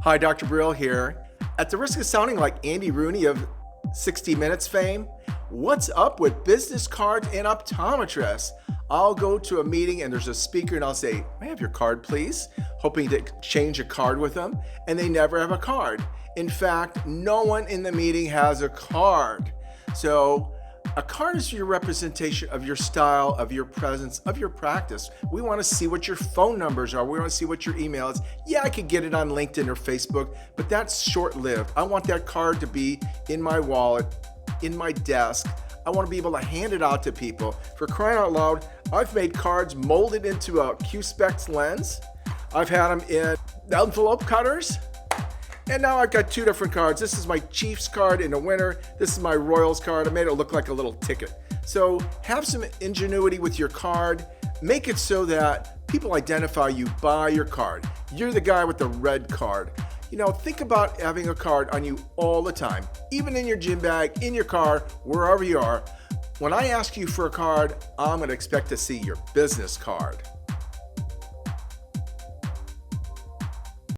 Hi, Dr. Brill here. At the risk of sounding like Andy Rooney of 60 Minutes fame, what's up with business cards and optometrists? I'll go to a meeting and there's a speaker and I'll say, "May I have your card, please?" Hoping to exchange a card with them, and they never have a card. In fact, no one in the meeting has a card. So a card is your representation of your style, of your presence, of your practice. We want to see what your phone numbers are. We want to see what your email is. Yeah, I could get it on LinkedIn or Facebook, but that's short-lived. I want that card to be in my wallet, in my desk. I want to be able to hand it out to people. For crying out loud, I've made cards molded into a Q-Specs lens. I've had them in envelope cutters. And now I've got two different cards. This is my Chiefs card in the winter. This is my Royals card. I made it look like a little ticket. So have some ingenuity with your card. Make it so that people identify you by your card. You're the guy with the red card. Think about having a card on you all the time, even in your gym bag, in your car, wherever you are. When I ask you for a card, I'm going to expect to see your business card.